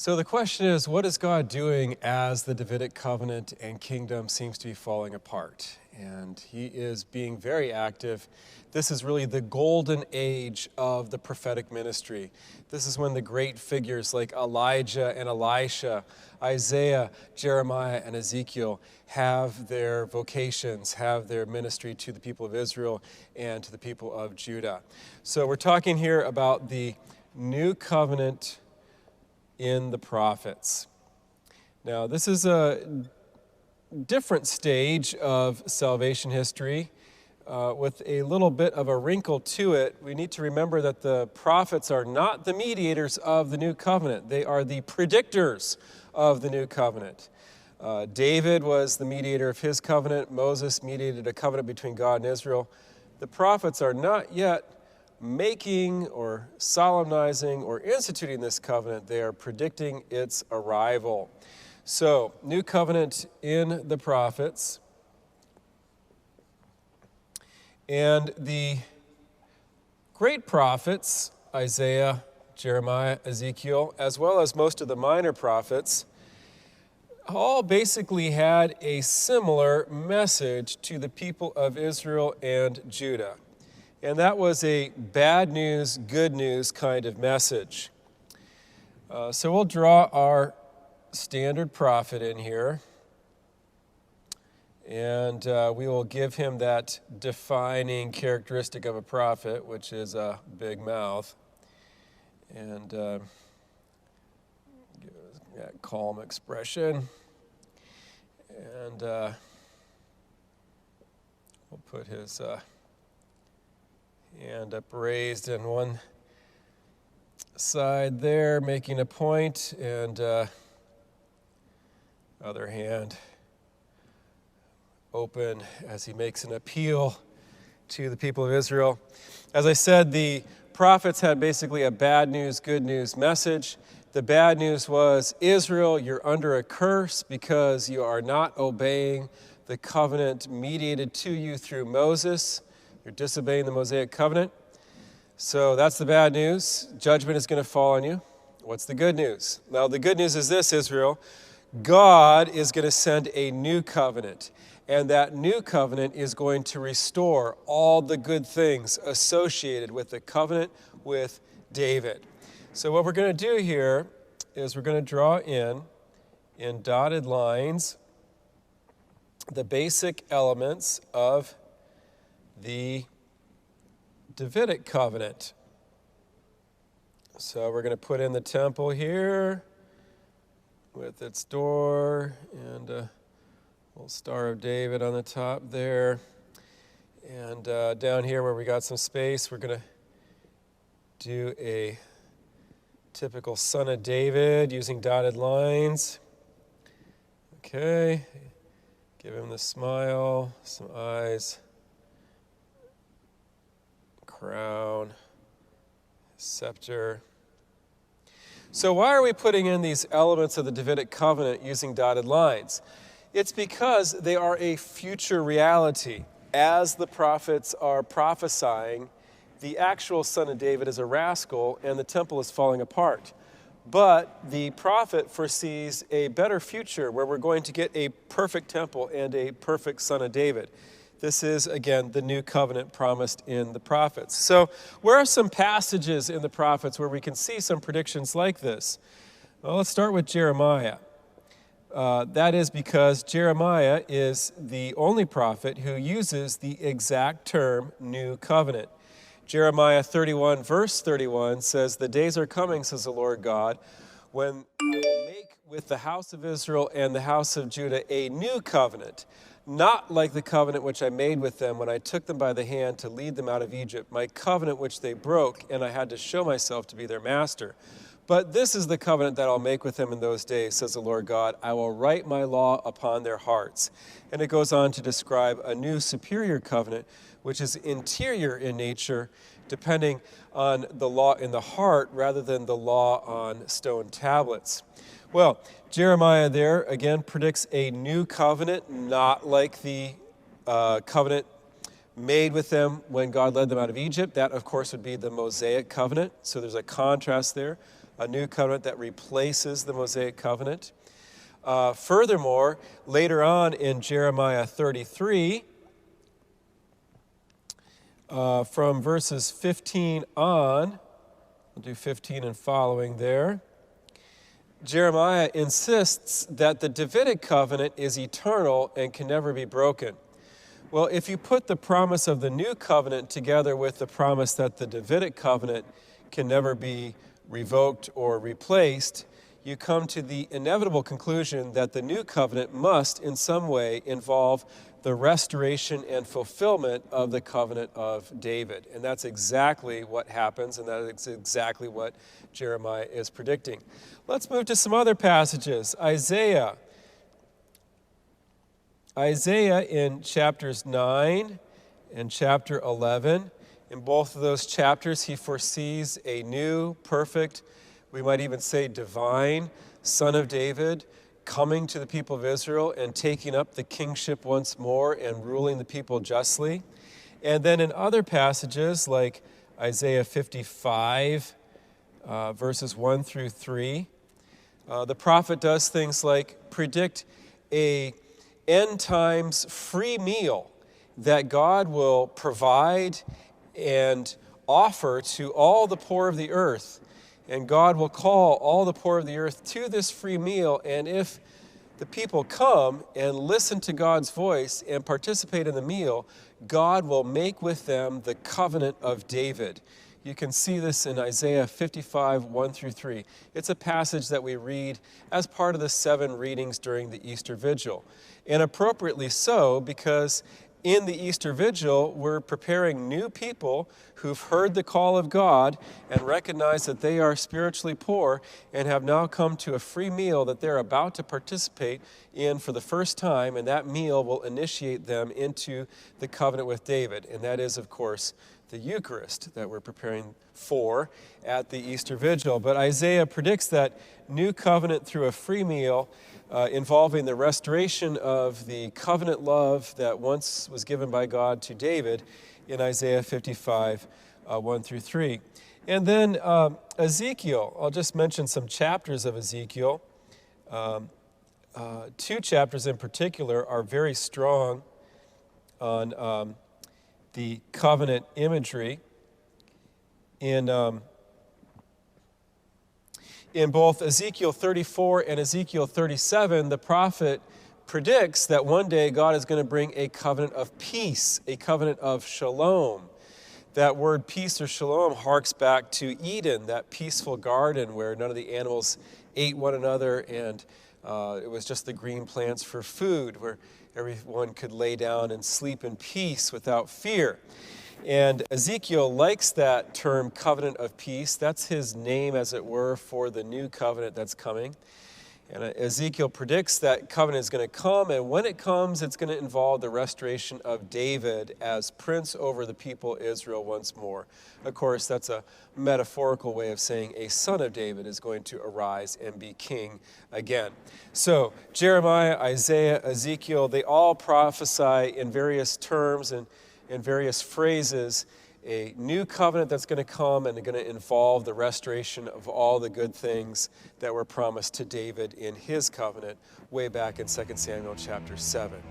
So the question is, what is God doing as the Davidic covenant and kingdom seems to be falling apart? And he is being very active. This is really the golden age of the prophetic ministry. This is when the great figures like Elijah and Elisha, Isaiah, Jeremiah, and Ezekiel have their vocations, have their ministry to the people of Israel and to the people of Judah. So we're talking here about the new covenant in the prophets. Now, this is a different stage of salvation history with a little bit of a wrinkle to it. We need to remember that the prophets are not the mediators of the new covenant. They are the predictors of the new covenant. David was the mediator of his covenant. Moses mediated a covenant between God and Israel. The prophets are not yet making or solemnizing or instituting this covenant. They are predicting its arrival. So, new covenant in the prophets. And the great prophets, Isaiah, Jeremiah, Ezekiel, as well as most of the minor prophets, all basically had a similar message to the people of Israel and Judah. And that was a bad news, good news kind of message. So we'll draw our standard prophet in here. And we will give him that defining characteristic of a prophet, which is a big mouth. And give that calm expression. And we'll put his hand up raised in one side there, making a point, and other hand open as he makes an appeal to the people of Israel. As I said, the prophets had basically a bad news, good news message. The bad news was, Israel, you're under a curse because you are not obeying the covenant mediated to you through Moses. You're disobeying the Mosaic covenant. So that's the bad news. Judgment is going to fall on you. What's the good news? Now, the good news is this, Israel. God is going to send a new covenant. And that new covenant is going to restore all the good things associated with the covenant with David. So what we're going to do here is we're going to draw in dotted lines, the basic elements of the Davidic covenant. So we're going to put in the temple here with its door and a little Star of David on the top there. And down here where we got some space, we're going to do a typical Son of David using dotted lines. Okay. Give him the smile, some eyes, crown, scepter. So why are we putting in these elements of the Davidic covenant using dotted lines? It's because they are a future reality. As the prophets are prophesying, the actual Son of David is a rascal and the temple is falling apart. But the prophet foresees a better future where we're going to get a perfect temple and a perfect Son of David. This is, again, the new covenant promised in the prophets. So where are some passages in the prophets where we can see some predictions like this? Well, let's start with Jeremiah. That is because Jeremiah is the only prophet who uses the exact term new covenant. Jeremiah 31, verse 31 says, "The days are coming, says the Lord God, when I will make with the house of Israel and the house of Judah a new covenant, not like the covenant which I made with them when I took them by the hand to lead them out of Egypt, my covenant which they broke, and I had to show myself to be their master. But this is the covenant that I'll make with them in those days, says the Lord God. I will write my law upon their hearts." And it goes on to describe a new superior covenant, which is interior in nature, depending on the law in the heart rather than the law on stone tablets. Well, Jeremiah there, again, predicts a new covenant, not like the covenant made with them when God led them out of Egypt. That, of course, would be the Mosaic covenant. So there's a contrast there. a new covenant that replaces the Mosaic covenant. Furthermore, later on in Jeremiah 33, from verses 15 on, we'll do 15 and following there, Jeremiah insists that the Davidic covenant is eternal and can never be broken. Well, if you put the promise of the new covenant together with the promise that the Davidic covenant can never be revoked or replaced, you come to the inevitable conclusion that the new covenant must in some way involve the restoration and fulfillment of the covenant of David. And that's exactly what happens, and that is exactly what Jeremiah is predicting. Let's move to some other passages. Isaiah in chapters 9 and chapter 11. In both of those chapters, he foresees a new, perfect, we might even say divine, Son of David, coming to the people of Israel and taking up the kingship once more and ruling the people justly. And then in other passages like Isaiah 55, verses 1 through 3, the prophet does things like predict a end times free meal that God will provide and offer to all the poor of the earth. And God will call all the poor of the earth to this free meal. And if the people come and listen to God's voice and participate in the meal, God will make with them the covenant of David. You can see this in Isaiah 55, 1 through 3. It's a passage that we read as part of the 7 readings during the Easter Vigil. And appropriately so, because in the Easter Vigil, we're preparing new people who've heard the call of God and recognize that they are spiritually poor and have now come to a free meal that they're about to participate in for the first time, and that meal will initiate them into the covenant with David. And that is, of course, the Eucharist that we're preparing for at the Easter Vigil. But Isaiah predicts that new covenant through a free meal involving the restoration of the covenant love that once was given by God to David in Isaiah 55, 1 through 3. And then Ezekiel, I'll just mention some chapters of Ezekiel. 2 chapters in particular are very strong on the covenant imagery. In both Ezekiel 34 and Ezekiel 37, the prophet predicts that one day God is going to bring a covenant of peace, a covenant of shalom. That word peace or shalom harks back to Eden, that peaceful garden where none of the animals ate one another, and it was just the green plants for food, where everyone could lay down and sleep in peace without fear. And Ezekiel likes that term, covenant of peace. That's his name, as it were, for the new covenant that's coming. And Ezekiel predicts that covenant is going to come, and when it comes, it's going to involve the restoration of David as prince over the people Israel once more. Of course, that's a metaphorical way of saying a son of David is going to arise and be king again. So Jeremiah, Isaiah, Ezekiel, they all prophesy in various terms and in various phrases a new covenant that's going to come and going to involve the restoration of all the good things that were promised to David in his covenant way back in 2 Samuel chapter 7.